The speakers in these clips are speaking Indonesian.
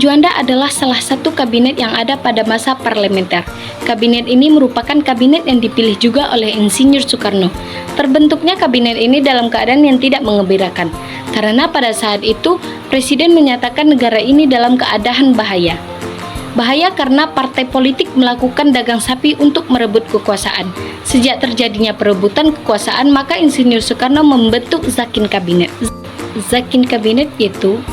Juanda adalah salah satu kabinet yang ada pada masa parlementer. Kabinet ini merupakan kabinet yang dipilih juga oleh Insinyur Soekarno. Terbentuknya kabinet ini dalam keadaan yang tidak menggembirakan, karena pada saat itu Presiden menyatakan negara ini dalam keadaan bahaya. Bahaya karena partai politik melakukan dagang sapi untuk merebut kekuasaan. Sejak terjadinya perebutan kekuasaan, maka Insinyur Soekarno membentuk Zakin Kabinet. Zakin Kabinet yaitu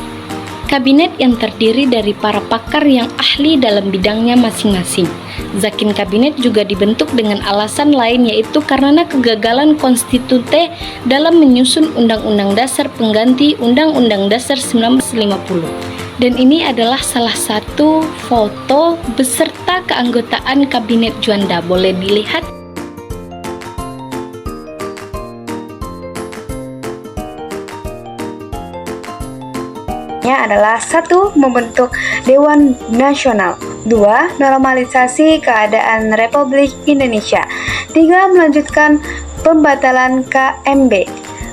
kabinet yang terdiri dari para pakar yang ahli dalam bidangnya masing-masing. Zakin Kabinet juga dibentuk dengan alasan lain, yaitu karena kegagalan konstitute dalam menyusun Undang-Undang Dasar pengganti Undang-Undang Dasar 1950. Dan ini adalah salah satu foto beserta keanggotaan Kabinet Juanda. Boleh dilihat. Adalah 1. Membentuk Dewan Nasional. 2. Normalisasi keadaan Republik Indonesia. 3. Melanjutkan pembatalan KMB.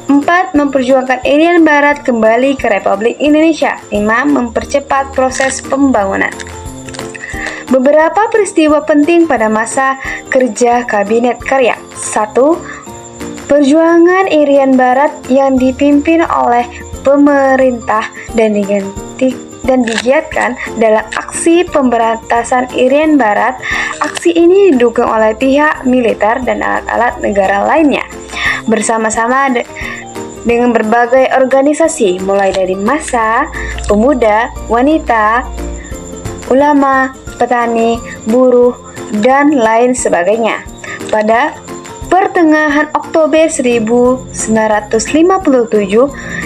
4. Memperjuangkan Irian Barat kembali ke Republik Indonesia. 5. Mempercepat proses pembangunan. Beberapa peristiwa penting pada masa kerja Kabinet Karya. 1. Perjuangan Irian Barat yang dipimpin oleh pemerintah dan digiatkan dalam aksi pemberantasan Irian Barat. Aksi ini didukung oleh pihak militer dan alat-alat negara lainnya bersama-sama dengan berbagai organisasi, mulai dari massa, pemuda, wanita, ulama, petani, buruh, dan lain sebagainya. Pada pertengahan Oktober 1957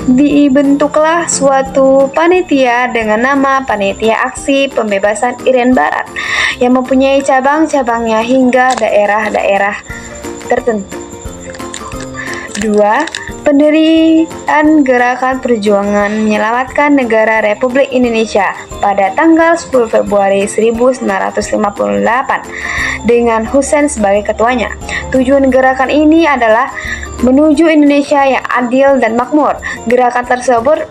dibentuklah suatu panitia dengan nama Panitia Aksi Pembebasan Irian Barat yang mempunyai cabang-cabangnya hingga daerah-daerah tertentu. 2. Pendirian Gerakan Perjuangan Menyelamatkan Negara Republik Indonesia pada tanggal 10 Februari 1958 dengan Husein sebagai ketuanya. Tujuan gerakan ini adalah menuju Indonesia yang adil dan makmur. Gerakan tersebut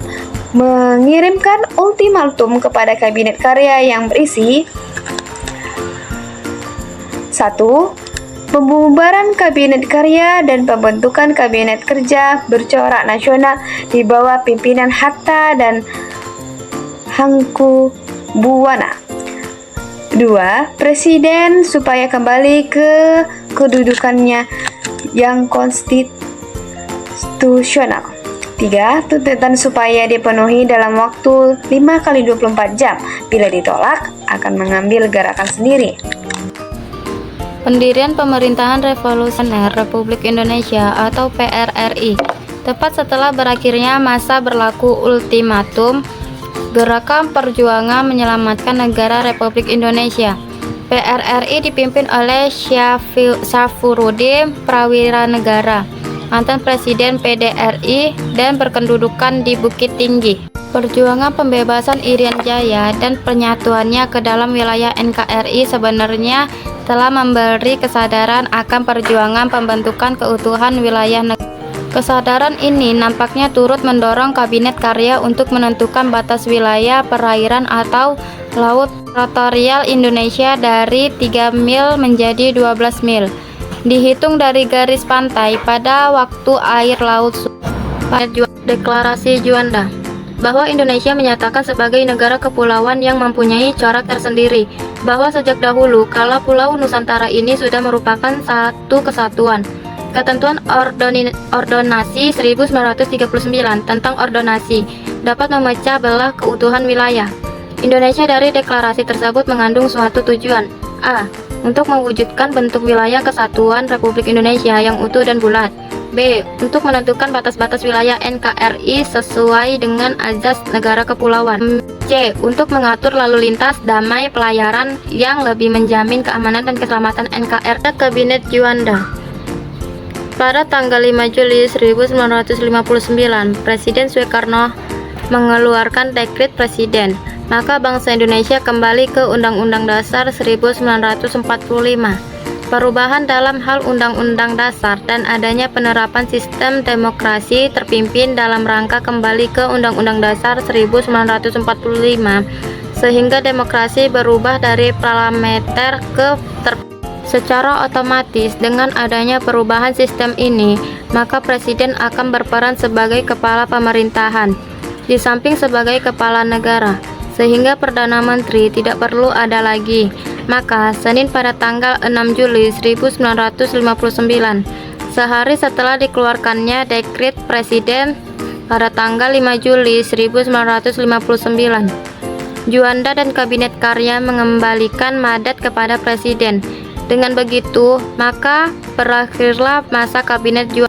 mengirimkan ultimatum kepada Kabinet Karya yang berisi 1. Pembubaran Kabinet Karya dan pembentukan Kabinet Kerja bercorak nasional di bawah pimpinan Hatta dan Hangkubuwana. 2. Presiden supaya kembali ke kedudukannya yang konstitusional. 3. Tuntutan supaya dipenuhi dalam waktu 5x24 jam. Bila ditolak, akan mengambil gerakan sendiri. Pendirian Pemerintahan Revolusioner Republik Indonesia atau PRRI. Tepat setelah berakhirnya masa berlaku ultimatum Gerakan Perjuangan Menyelamatkan Negara Republik Indonesia, PRRI dipimpin oleh Syafruddin Prawiranegara, mantan Presiden PDRI dan berkedudukan di Bukit Tinggi. Perjuangan pembebasan Irian Jaya dan penyatuannya ke dalam wilayah NKRI sebenarnya telah memberi kesadaran akan perjuangan pembentukan keutuhan wilayah negara. Kesadaran ini nampaknya turut mendorong Kabinet Karya untuk menentukan batas wilayah perairan atau laut teritorial Indonesia dari 3 mil menjadi 12 mil. Dihitung dari garis pantai pada waktu air laut Deklarasi Juanda, bahwa Indonesia menyatakan sebagai negara kepulauan yang mempunyai corak tersendiri, bahwa sejak dahulu kala Pulau Nusantara ini sudah merupakan satu kesatuan. Ketentuan Ordonasi 1939 tentang ordonasi dapat memecah belah keutuhan wilayah Indonesia. Dari deklarasi tersebut mengandung suatu tujuan: A. Untuk mewujudkan bentuk wilayah kesatuan Republik Indonesia yang utuh dan bulat. B. Untuk menentukan batas-batas wilayah NKRI sesuai dengan azas negara kepulauan. C. Untuk mengatur lalu lintas damai pelayaran yang lebih menjamin keamanan dan keselamatan NKRI. Kabinet Juanda. Pada tanggal 5 Juli 1959, Presiden Soekarno mengeluarkan dekret presiden, maka bangsa Indonesia kembali ke Undang-Undang Dasar 1945. Perubahan dalam hal Undang-Undang Dasar dan adanya penerapan sistem demokrasi terpimpin dalam rangka kembali ke Undang-Undang Dasar 1945 sehingga demokrasi berubah dari parlementer ke Secara otomatis, dengan adanya perubahan sistem ini, maka presiden akan berperan sebagai kepala pemerintahan, di samping sebagai kepala negara, sehingga Perdana Menteri tidak perlu ada lagi. Maka, Senin pada tanggal 6 Juli 1959, sehari setelah dikeluarkannya dekret presiden pada tanggal 5 Juli 1959, Juanda dan Kabinet Karya mengembalikan mandat kepada presiden. Dengan begitu, maka berakhirlah masa Kabinet Juanda.